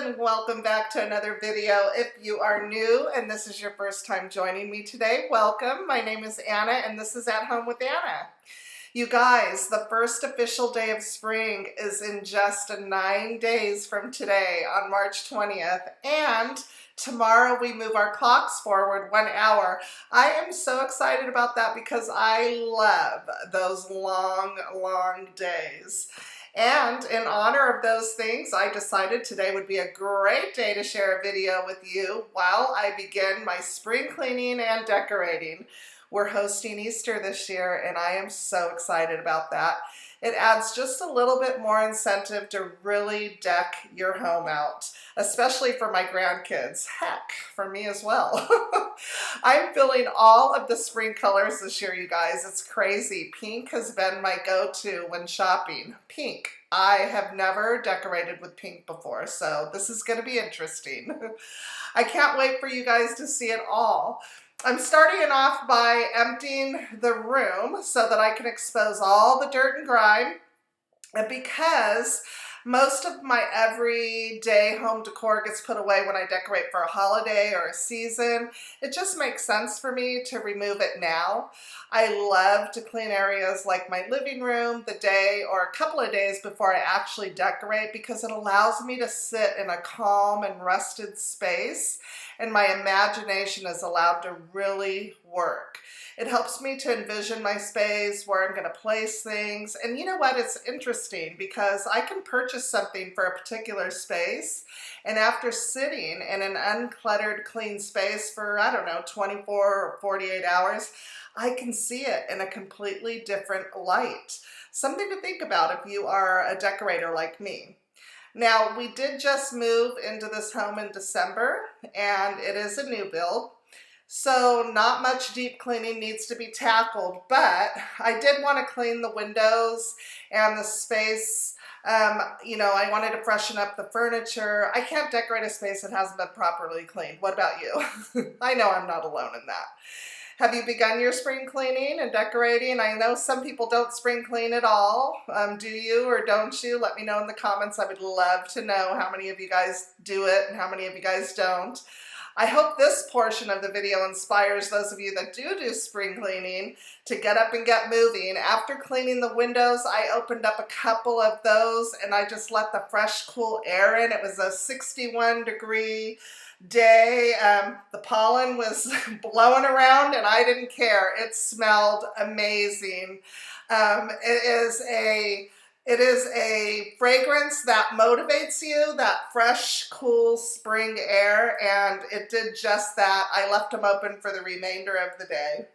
and welcome back to another video. If you are new and this is your first time joining me today, welcome. My name is Anna and this is At Home with Anna. You guys, the first official day of spring is in just 9 days from today on March 20th, and tomorrow we move our clocks forward 1 hour. I am so excited about that because I love those long days. And in honor of those things, I decided today would be a great day to share a video with you while I begin my spring cleaning and decorating. We're hosting Easter this year, and I am so excited about that. It adds just a little bit more incentive to really deck your home out, especially for my grandkids. Heck, for me as well. I'm feeling all of the spring colors this year, you guys. It's crazy. Pink has been my go-to when shopping. Pink. I have never decorated with pink before, so this is going to be interesting. I can't wait for you guys to see it all. I'm starting it off by emptying the room so that I can expose all the dirt and grime, and because most of my everyday home decor gets put away when I decorate for a holiday or a season, it just makes sense for me to remove it now. I love to clean areas like my living room the day or a couple of days before I actually decorate because it allows me to sit in a calm and rested space and my imagination is allowed to really work. It helps me to envision my space, where I'm going to place things. And you know what? It's interesting because I can purchase something for a particular space, and after sitting in an uncluttered, clean space for, I don't know, 24 or 48 hours, I can see it in a completely different light. Something to think about if you are a decorator like me. Now, we did just move into this home in December, and it is a new build. So not much deep cleaning needs to be tackled, but I did want to clean the windows and the space. You know, I wanted to freshen up the furniture. I can't decorate a space that hasn't been properly cleaned. What about you? I know I'm not alone in that. Have you begun your spring cleaning and decorating? I know some people don't spring clean at all. Do you or don't you? Let me know in the comments. I would love to know how many of you guys do it and how many of you guys don't. I hope this portion of the video inspires those of you that do spring cleaning to get up and get moving. After cleaning the windows, I opened up a couple of those and I just let the fresh, cool air in. It was a 61-degree day. The pollen was blowing around and I didn't care. It smelled amazing. It is a fragrance that motivates you, that fresh, cool spring air, and it did just that. I left them open for the remainder of the day.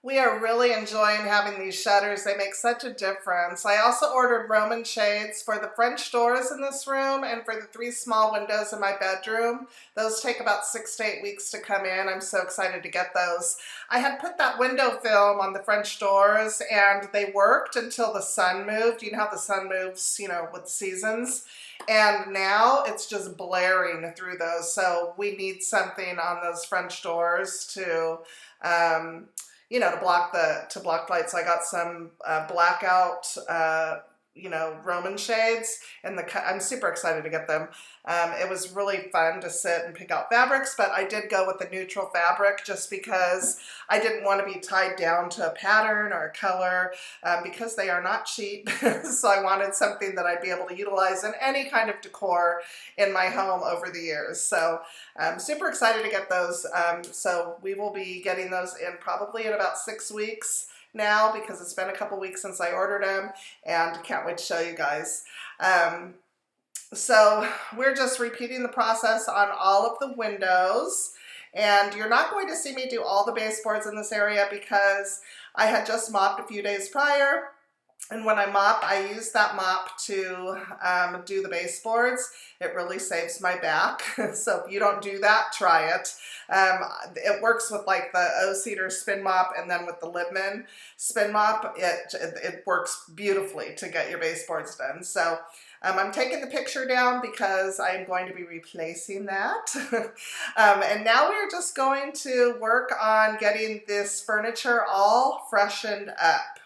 We are really enjoying having these shutters. They make such a difference. I also ordered Roman shades for the French doors in this room and for the 3 small windows in my bedroom. Those take about 6 to 8 weeks to come in. I'm so excited to get those. I had put that window film on the French doors and they worked until the sun moved. You know how the sun moves, you know, with seasons? And now it's just blaring through those. So we need something on those French doors to you know, to block lights. I got some blackout, you know, Roman shades, and I'm super excited to get them. It was really fun to sit and pick out fabrics, but I did go with the neutral fabric just because I didn't want to be tied down to a pattern or a color because they are not cheap. So I wanted something that I'd be able to utilize in any kind of decor in my home over the years. So I'm super excited to get those. So we will be getting those in probably in about 6 weeks. now because it's been a couple weeks since I ordered them, and can't wait to show you guys. So we're just repeating the process on all of the windows, and you're not going to see me do all the baseboards in this area because I had just mopped a few days prior. And when I mop, I use that mop to do the baseboards. It really saves my back. So if you don't do that, try it. It works with like the O-Cedar spin mop, and then with the Libman spin mop, it works beautifully to get your baseboards done. So I'm taking the picture down because I'm going to be replacing that. And now we're just going to work on getting this furniture all freshened up.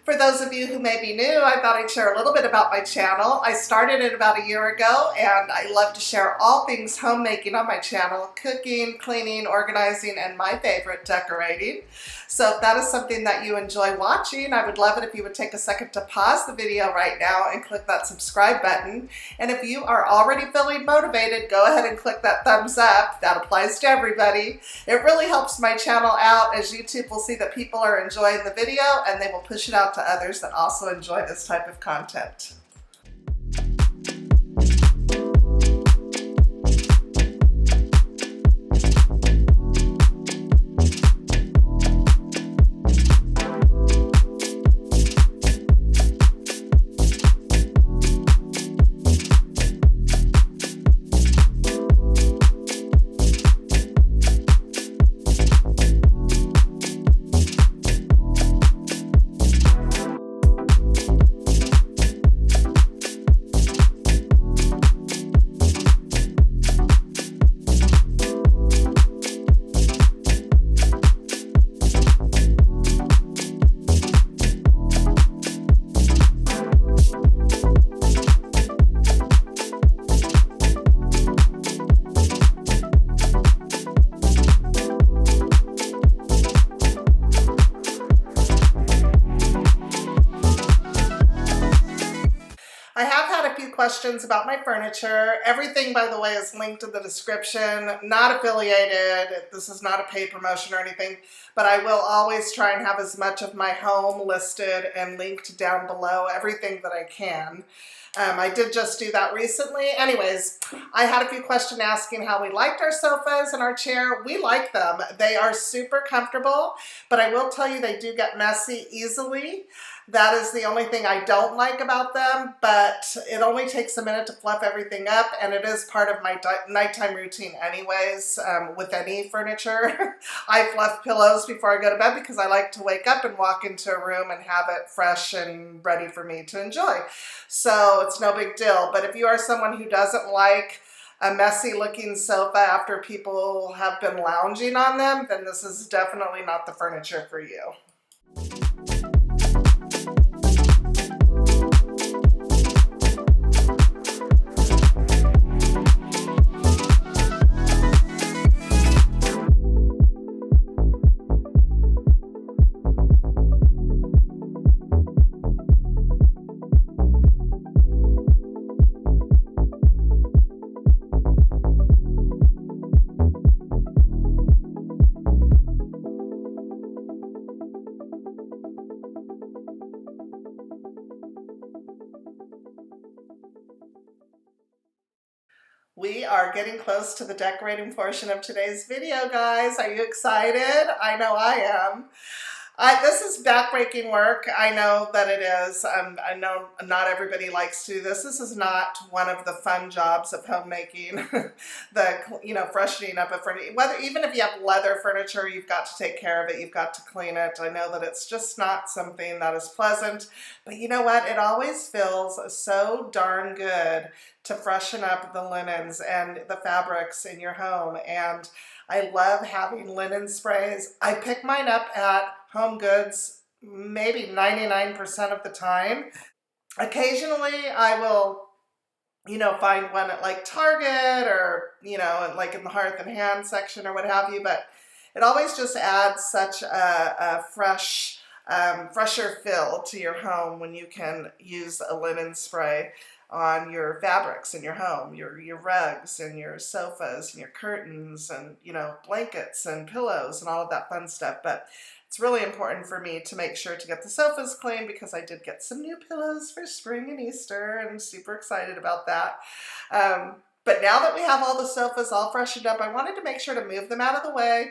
For those of you who may be new, I thought I'd share a little bit about my channel. I started it about a year ago, and I love to share all things homemaking on my channel: cooking, cleaning, organizing, and my favorite, decorating. So if that is something that you enjoy watching, I would love it if you would take a second to pause the video right now and click that subscribe button. And if you are already feeling motivated, go ahead and click that thumbs up. That applies to everybody. It really helps my channel out, as YouTube will see that people are enjoying the video, and they will push it out to others that also enjoy this type of content. I have had a few questions about my furniture. Everything, by the way, is linked in the description. Not affiliated. This is not a paid promotion or anything, but I will always try and have as much of my home listed and linked down below, everything that I can. I did just do that recently. Anyways, I had a few questions asking how we liked our sofas and our chair. We like them. They are super comfortable, but I will tell you they do get messy easily. That is the only thing I don't like about them, but it only takes a minute to fluff everything up, and it is part of my nighttime routine anyways. With any furniture, I fluff pillows before I go to bed because I like to wake up and walk into a room and have it fresh and ready for me to enjoy. So it's no big deal. But if you are someone who doesn't like a messy looking sofa after people have been lounging on them, then this is definitely not the furniture for you. We are getting close to the decorating portion of today's video, guys. Are you excited? I know I am. This is backbreaking work. I know that it is. I know not everybody likes to do this. This is not one of the fun jobs of homemaking. Freshening up a furniture. Even if you have leather furniture, you've got to take care of it. You've got to clean it. I know that it's just not something that is pleasant. But you know what? It always feels so darn good to freshen up the linens and the fabrics in your home. And I love having linen sprays. I pick mine up at Home Goods maybe 99% of the time. Occasionally I will you know, find one at like Target or, you know, like in the Hearth and Hand section or what have you, but it always just adds such a fresh, fresher feel to your home when you can use a linen spray on your fabrics in your home, your rugs and your sofas and your curtains and, you know, blankets and pillows and all of that fun stuff. But it's really important for me to make sure to get the sofas clean because I did get some new pillows for spring and Easter and I'm super excited about that. But now that we have all the sofas all freshened up, I wanted to make sure to move them out of the way,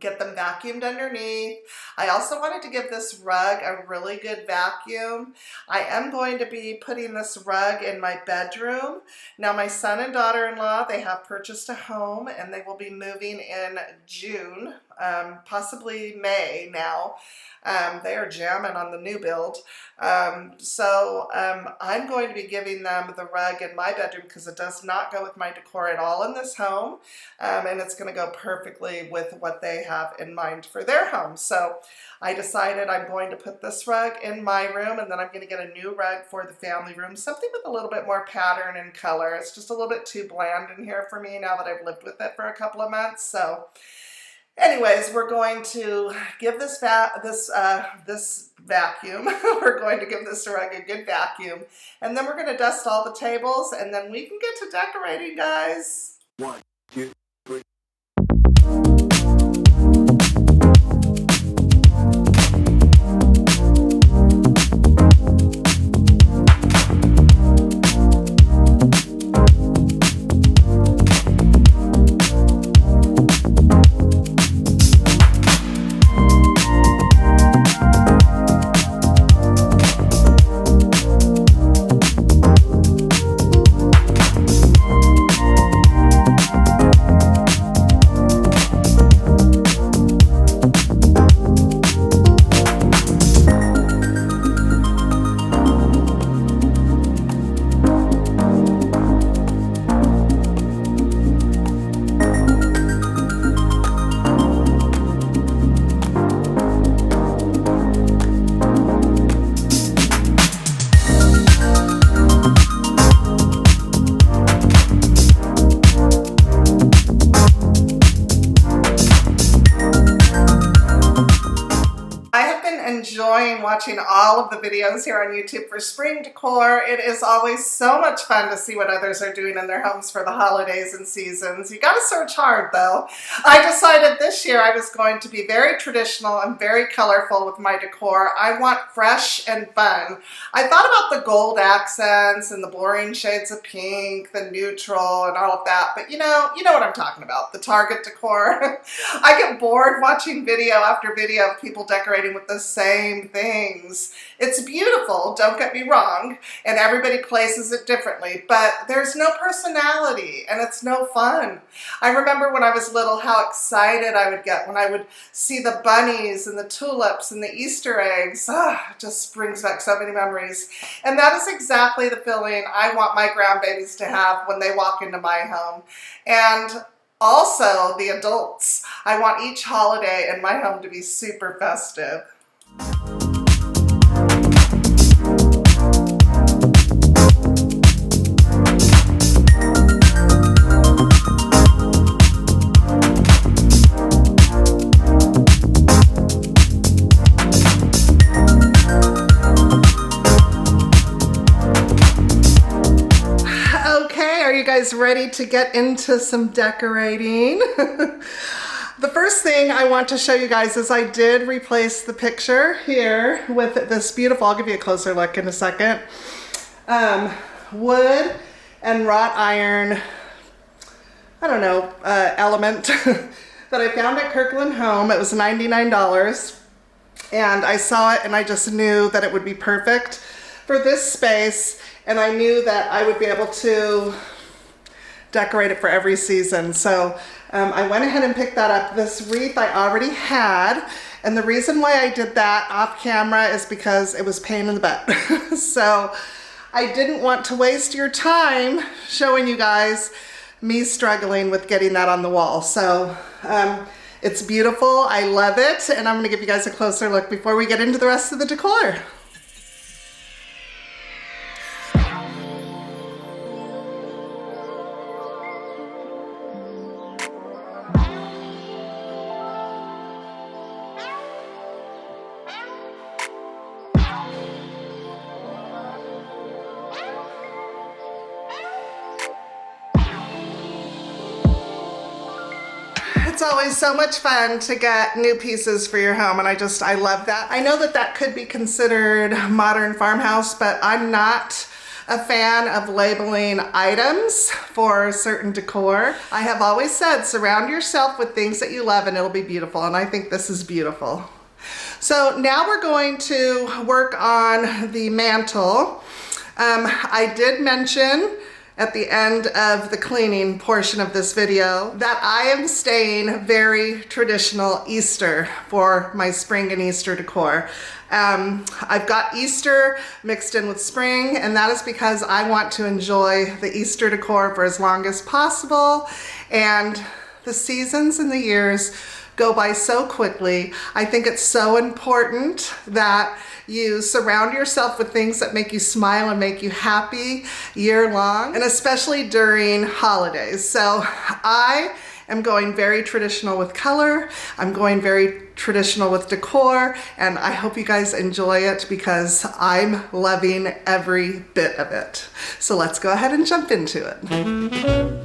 get them vacuumed underneath. I also wanted to give this rug a really good vacuum. I am going to be putting this rug in my bedroom. Now my son and daughter-in-law, they have purchased a home and they will be moving in June, possibly May now. They are jamming on the new build. So I'm going to be giving them the rug in my bedroom because it does not go with my decor at all in this home. And it's going to go perfectly with what they have in mind for their home. So I decided I'm going to put this rug in my room and then I'm going to get a new rug for the family room, something with a little bit more pattern and color. It's just a little bit too bland in here for me now that I've lived with it for a couple of months. So anyways, we're going to give this vacuum, we're going to give this rug a good vacuum, and then we're going to dust all the tables, and then we can get to decorating, guys. 1, 2, 3. Enjoying watching all of the videos here on YouTube for spring decor. It is always so much fun to see what others are doing in their homes for the holidays and seasons. You gotta search hard though. I decided this year I was going to be very traditional and very colorful with my decor. I want fresh and fun. I thought about the gold accents and the boring shades of pink, the neutral and all of that, but you know what I'm talking about, the Target decor. I get bored watching video after video of people decorating with the same things. It's beautiful, don't get me wrong, and everybody places it differently, but there's no personality and it's no fun. I remember when I was little how excited I would get when I would see the bunnies and the tulips and the Easter eggs. It just brings back so many memories. And that is exactly the feeling I want my grandbabies to have when they walk into my home. And also the adults. I want each holiday in my home to be super festive. Ready to get into some decorating. The first thing I want to show you guys is I did replace the picture here with this beautiful, I'll give you a closer look in a second, wood and wrought iron, I don't know, element that I found at Kirkland Home. It was $99 and I saw it and I just knew that it would be perfect for this space, and I knew that I would be able to decorate it for every season. So I went ahead and picked that up. This wreath I already had, and the reason why I did that off camera is because it was pain in the butt. So I didn't want to waste your time showing you guys me struggling with getting that on the wall. So it's beautiful, I love it, and I'm gonna give you guys a closer look before we get into the rest of the decor. It's always so much fun to get new pieces for your home, and I love that. I know that that could be considered modern farmhouse, but I'm not a fan of labeling items for certain decor. I have always said surround yourself with things that you love and it'll be beautiful, and I think this is beautiful. So now we're going to work on the mantle. I did mention at the end of the cleaning portion of this video that I am staying very traditional Easter for my spring and Easter decor. I've got Easter mixed in with spring, and that is because I want to enjoy the Easter decor for as long as possible, and the seasons and the years go by so quickly. I think it's so important that you surround yourself with things that make you smile and make you happy year long, and especially during holidays. So I am going very traditional with color. I'm going very traditional with decor, and I hope you guys enjoy it because I'm loving every bit of it. So let's go ahead and jump into it.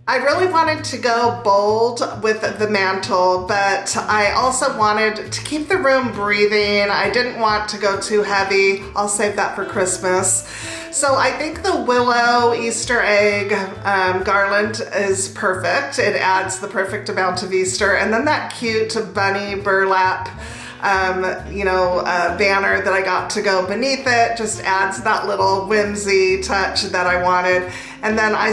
I really wanted to go bold with the mantle, but I also wanted to keep the room breathing. I didn't want to go too heavy. I'll save that for Christmas. So I think the willow Easter egg garland is perfect. It adds the perfect amount of Easter. And then that cute bunny burlap banner that I got to go beneath it just adds that little whimsy touch that I wanted. And then I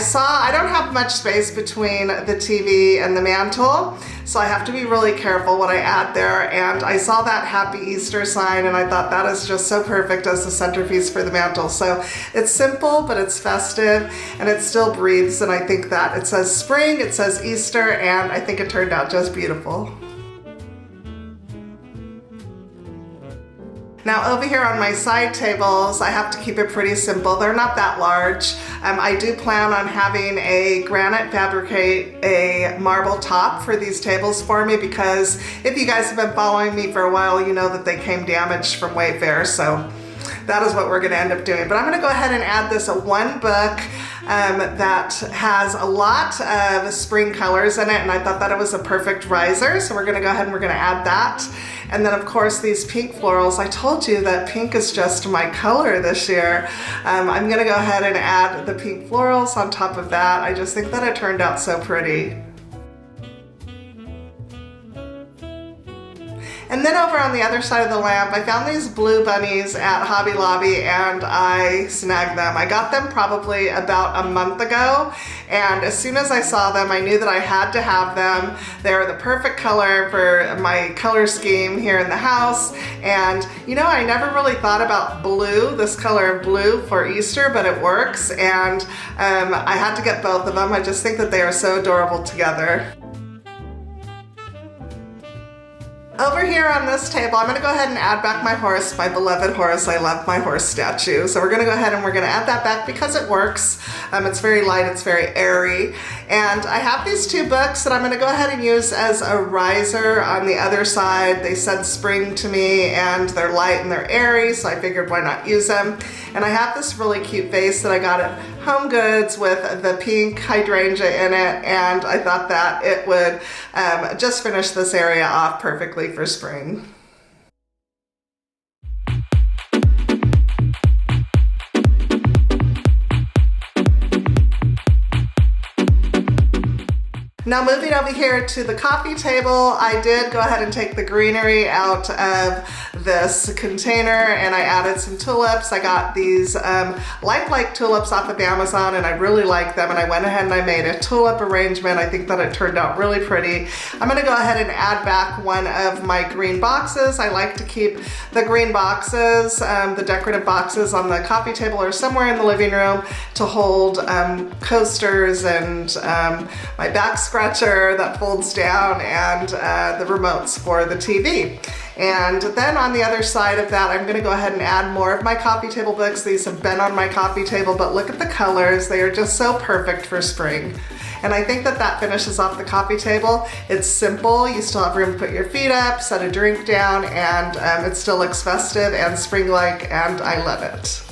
don't have much space between the TV and the mantle, so I have to be really careful what I add there. And I saw that Happy Easter sign, and I thought that is just so perfect as the centerpiece for the mantle. So it's simple, but it's festive, and it still breathes. And I think that it says spring, it says Easter, and I think it turned out just beautiful. Now over here on my side tables, I have to keep it pretty simple. They're not that large. I do plan on having a granite fabricate a marble top for these tables for me, because if you guys have been following me for a while, you know that they came damaged from Wayfair, so that is what we're gonna end up doing. But I'm gonna go ahead and add this one book that has a lot of spring colors in it, and I thought that it was a perfect riser, so we're gonna go ahead and we're gonna add that. And then of course these pink florals. I told you that pink is just my color this year. I'm gonna go ahead and add the pink florals on top of that. I just think that it turned out so pretty. And then over on the other side of the lamp, I found these blue bunnies at Hobby Lobby, and I snagged them. I got them probably about a month ago, and as soon as I saw them, I knew that I had to have them. They're the perfect color for my color scheme here in the house. And you know, I never really thought about blue, this color of blue for Easter, but it works. And I had to get both of them. I just think that they are so adorable together. Over here on this table, I'm gonna go ahead and add back my horse, my beloved horse. I love my horse statue. So we're gonna go ahead and we're gonna add that back because it works. It's very light, it's very airy. And I have these two books that I'm gonna go ahead and use as a riser on the other side. They said spring to me, and they're light and they're airy, so I figured why not use them. And I have this really cute vase that I got at Home Goods with the pink hydrangea in it, and I thought that it would just finish this area off perfectly for spring. Now moving over here to the coffee table, I did go ahead and take the greenery out of this container and I added some tulips. I got these lifelike tulips off of Amazon and I really like them, and I went ahead and I made a tulip arrangement. I think that it turned out really pretty. I'm gonna go ahead and add back one of my green boxes. I like to keep the green boxes, the decorative boxes, on the coffee table or somewhere in the living room to hold coasters and my back scratcher that folds down and the remotes for the TV. And then on the other side of that, I'm gonna go ahead and add more of my coffee table books. These have been on my coffee table, but look at the colors. They are just so perfect for spring. And I think that that finishes off the coffee table. It's simple. You still have room to put your feet up, set a drink down, and it still looks festive and spring-like, and I love it.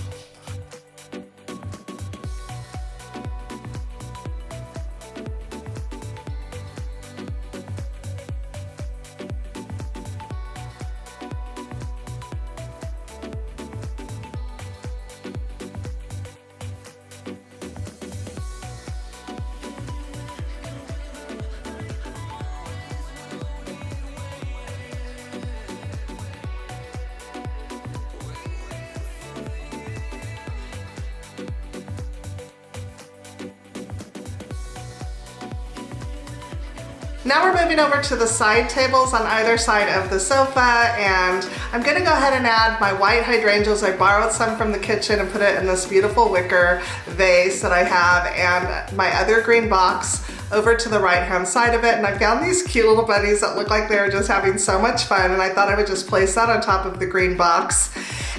Now we're moving over to the side tables on either side of the sofa, and I'm gonna go ahead and add my white hydrangeas. I borrowed some from the kitchen and put it in this beautiful wicker vase that I have, and my other green box over to the right hand side of it. And I found these cute little bunnies that look like they were just having so much fun, and I thought I would just place that on top of the green box.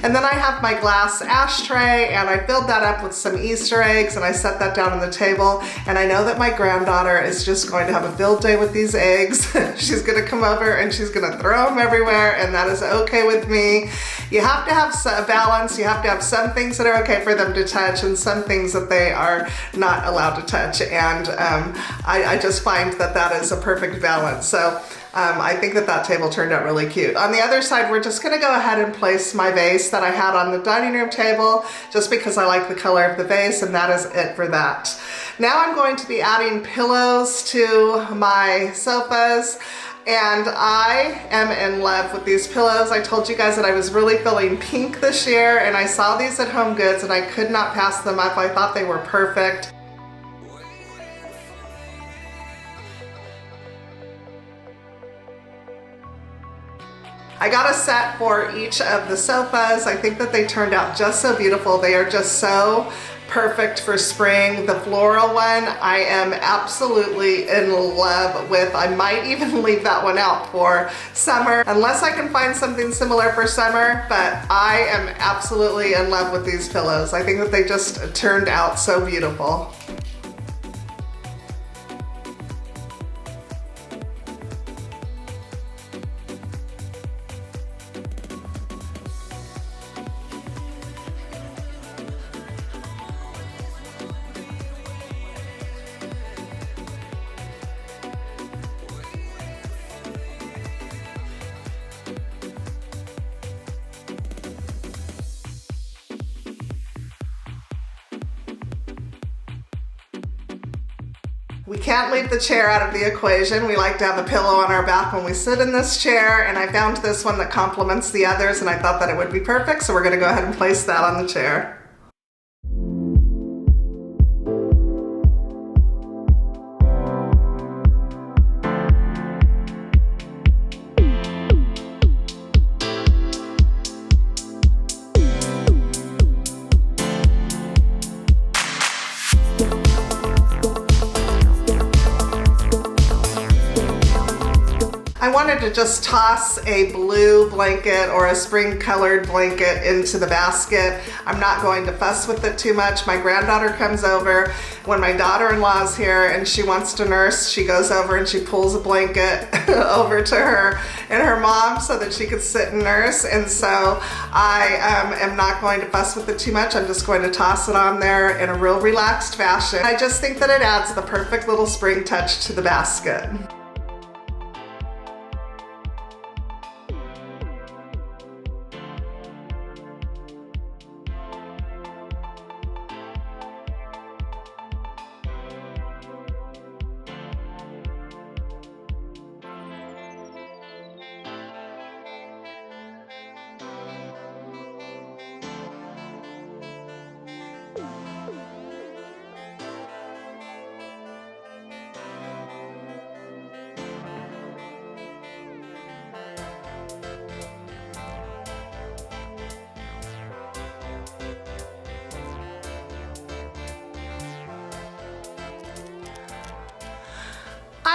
And then I have my glass ashtray, and I filled that up with some Easter eggs, and I set that down on the table. And I know that my granddaughter is just going to have a field day with these eggs. She's gonna come over and she's gonna throw them everywhere, and that is okay with me. You have to have a balance. You have to have some things that are okay for them to touch and some things that they are not allowed to touch. And I just find that that is a perfect balance. So I think that that table turned out really cute. On the other side, we're just gonna go ahead and place my vase that I had on the dining room table, just because I like the color of the vase, and that is it for that. Now I'm going to be adding pillows to my sofas, and I am in love with these pillows. I told you guys that I was really feeling pink this year, and I saw these at Home Goods and I could not pass them up. I thought they were perfect. I got a set for each of the sofas. I think that they turned out just so beautiful. They are just so perfect for spring. The floral one, I am absolutely in love with. I might even leave that one out for summer, unless I can find something similar for summer, but I am absolutely in love with these pillows. I think that they just turned out so beautiful. We can't leave the chair out of the equation. We like to have a pillow on our back when we sit in this chair, and I found this one that complements the others, and I thought that it would be perfect, so we're gonna go ahead and place that on the chair. I wanted to just toss a blue blanket or a spring colored blanket into the basket. I'm not going to fuss with it too much. My granddaughter comes over when my daughter-in-law's here and she wants to nurse. She goes over and she pulls a blanket over to her and her mom so that she could sit and nurse. And so I am not going to fuss with it too much. I'm just going to toss it on there in a real relaxed fashion. I just think that it adds the perfect little spring touch to the basket.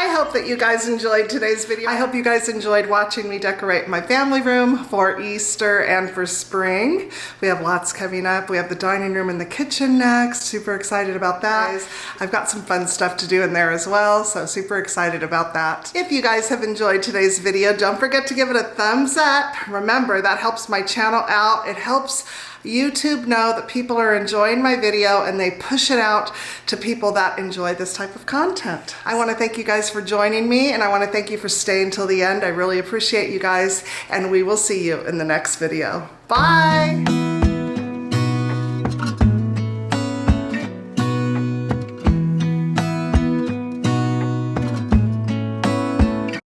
I hope that you guys enjoyed today's video. I hope you guys enjoyed watching me decorate my family room for Easter and for spring. We have lots coming up. We have the dining room and the kitchen next. Super excited about that. I've got some fun stuff to do in there as well, so super excited about that. If you guys have enjoyed today's video, don't forget to give it a thumbs up. Remember, that helps my channel out. It helps YouTube know that people are enjoying my video and they push it out to people that enjoy this type of content. I want to thank you guys for joining me, and I want to thank you for staying till the end. I really appreciate you guys, and we will see you in the next video. Bye!